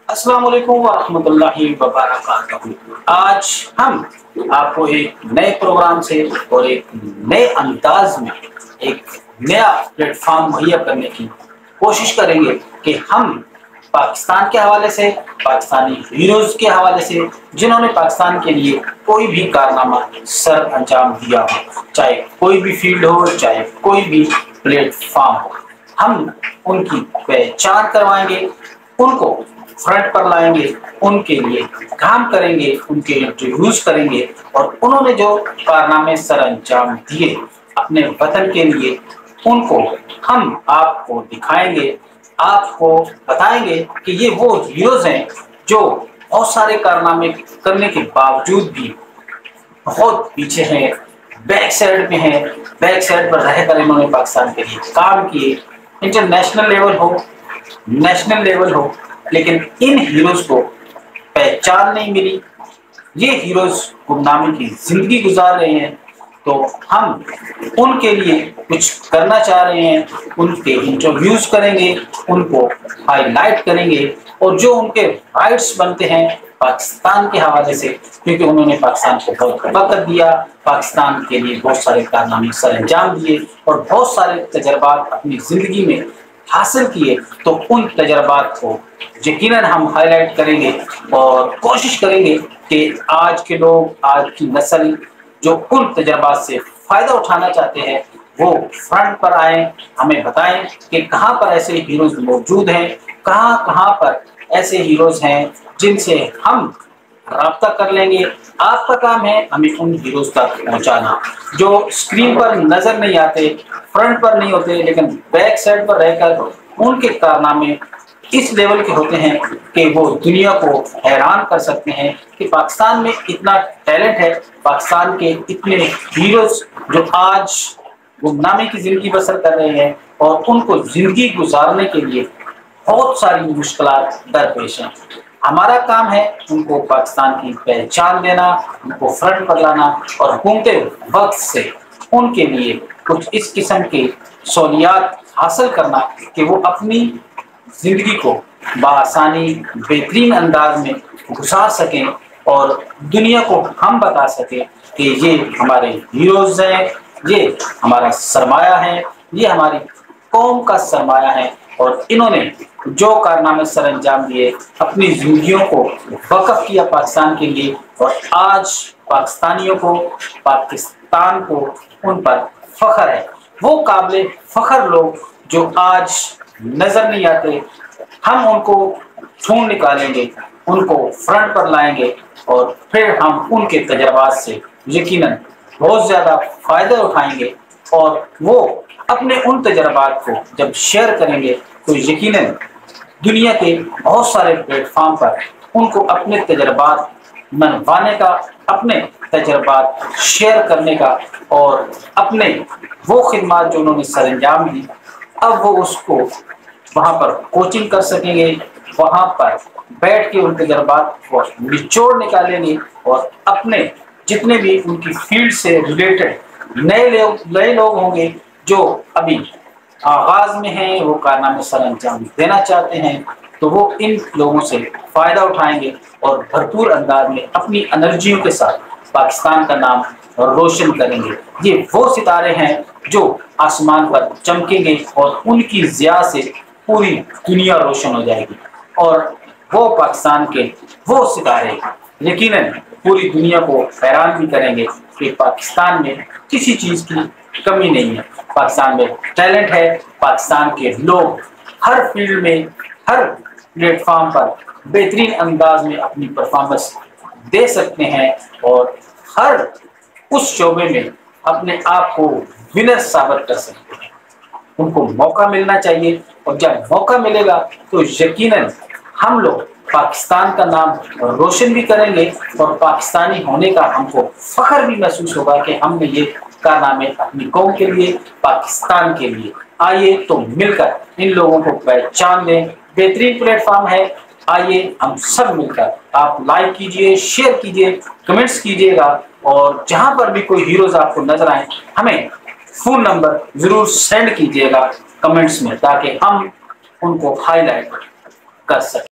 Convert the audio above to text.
अस्सलाम वालेकुम वरहमतुल्लाहि वबरकातुहू। आज हम आपको एक नए प्रोग्राम से और एक नए अंदाज में एक नया प्लेटफॉर्म मुहैया करने की कोशिश करेंगे कि हम पाकिस्तान के हवाले से, पाकिस्तानी हीरोज़ के हवाले से, जिन्होंने पाकिस्तान के लिए कोई भी कारनामा सर अंजाम दिया हो, चाहे कोई भी फील्ड हो, चाहे कोई भी प्लेटफॉर्म हो, हम उनकी पहचान करवाएंगे, उनको फ्रंट पर लाएंगे, उनके लिए काम करेंगे, उनके इंटरव्यूज करेंगे और उन्होंने जो कारनामे सर अंजाम दिए अपने वतन के लिए, उनको हम आपको दिखाएंगे, आपको बताएंगे कि ये वो हीरोज हैं जो बहुत सारे कारनामे करने के बावजूद भी बहुत पीछे हैं, बैक साइड में हैं। बैक साइड पर रहकर इन्होंने पाकिस्तान के लिए काम किए, इंटरनेशनल लेवल हो, नेशनल लेवल हो, लेकिन इन हीरोज को पहचान नहीं मिली। ये हीरोज गुमनामी की जिंदगी गुजार रहे हैं, तो हम उनके लिए कुछ करना चाह रहे हैं, उनके इंटरव्यूज करेंगे, उनको हाईलाइट करेंगे और जो उनके राइट्स बनते हैं पाकिस्तान के हवाले से, क्योंकि उन्होंने पाकिस्तान को बहुत वक्त दिया, पाकिस्तान के लिए बहुत सारे कारनामे सर अंजाम दिए और बहुत सारे तजर्बात अपनी ज़िंदगी में हासिल किए, तो उन तजर्बात को यकीनन हम हाईलाइट करेंगे और कोशिश करेंगे कि आज के लोग, आज की नस्ल जो उन तजर्बात से फ़ायदा उठाना चाहते हैं वो फ्रंट पर आएँ, हमें बताएं कि कहाँ पर ऐसे हीरोज़ मौजूद हैं, कहाँ कहाँ पर ऐसे हीरोज़ हैं जिनसे हम राब्ता कर लेंगे। आपका काम है हमें उन हीरोज़ तक पहुँचाना जो स्क्रीन पर नज़र नहीं आते, फ्रंट पर नहीं होते, लेकिन बैक साइड पर रहकर उनके कारनामे इस लेवल के होते हैं कि वो दुनिया को हैरान कर सकते हैं कि पाकिस्तान में इतना टैलेंट है, पाकिस्तान के इतने हीरोज़ जो आज गुमनामी की ज़िंदगी बसर कर रहे हैं और उनको ज़िंदगी गुजारने के लिए बहुत सारी मुश्किलात दरपेश हैं। हमारा काम है उनको पाकिस्तान की पहचान देना, उनको फ्रंट पर लाना और घूमते वक्त से उनके लिए कुछ इस किस्म के सहूलियात हासिल करना कि वो अपनी ज़िंदगी को बआसानी बेहतरीन अंदाज में गुजार सकें और दुनिया को हम बता सकें कि ये हमारे हीरोज़ हैं, ये हमारा सरमाया है, ये हमारी कौम का सरमाया है और इन्होंने जो कारनामे सर अंजाम दिए, अपनी ज़िंदगियों को वक़्फ़ किया पाकिस्तान के लिए और आज पाकिस्तानियों को, पाकिस्तान को उन पर फ़ख्र है। वो काबिल फ़ख्र लोग जो आज नज़र नहीं आते, हम उनको ढूंढ निकालेंगे, उनको फ्रंट पर लाएंगे और फिर हम उनके तजर्बात से यकीनन बहुत ज़्यादा फ़ायदा उठाएंगे और वो अपने उन तजर्बात को जब शेयर करेंगे तो यकीनन दुनिया के बहुत सारे प्लेटफॉर्म पर उनको अपने तजर्बात मनवाने का, अपने तजर्बात शेयर करने का और अपने वो खिदमत जो उन्होंने सर अंजाम दी, अब वो उसको वहाँ पर कोचिंग कर सकेंगे, वहाँ पर बैठ के उन तजर्बात को निचोड़ निकालेंगे और अपने जितने भी उनकी फील्ड से रिलेटेड नए लोग होंगे जो अभी आगाज़ में हैं, वो कारनामे सर अंजाम देना चाहते हैं, तो वो इन लोगों से फ़ायदा उठाएंगे और भरपूर अंदाज में अपनी एनर्जियों के साथ पाकिस्तान का नाम रोशन करेंगे। ये वो सितारे हैं जो आसमान पर चमकेंगे और उनकी ज़िया से पूरी दुनिया रोशन हो जाएगी और वो पाकिस्तान के वो सितारे यकीनन पूरी दुनिया को हैरान भी करेंगे कि पाकिस्तान में किसी चीज़ की कमी नहीं है, पाकिस्तान में टैलेंट है, पाकिस्तान के लोग हर फील्ड में, हर प्लेटफॉर्म पर बेहतरीन अंदाज में अपनी परफॉर्मेंस दे सकते हैं और हर उस शोबे में अपने आप को विनर साबित कर सकते हैं। उनको मौका मिलना चाहिए और जब मौका मिलेगा तो यकीनन हम लोग पाकिस्तान का नाम रोशन भी करेंगे और पाकिस्तानी होने का हमको फ़ख्र भी महसूस होगा कि हमने ये कारनामे अपनी कौम के लिए, पाकिस्तान के लिए। आइए तो मिलकर इन लोगों को पहचान दें। बेहतरीन प्लेटफॉर्म है, आइए हम सब मिलकर, आप लाइक कीजिए, शेयर कीजिए, कमेंट्स कीजिएगा और जहां पर भी कोई हीरोज़ आपको नजर आए हमें फ़ोन नंबर ज़रूर सेंड कीजिएगा कमेंट्स में, ताकि हम उनको हाईलाइट कर सकें।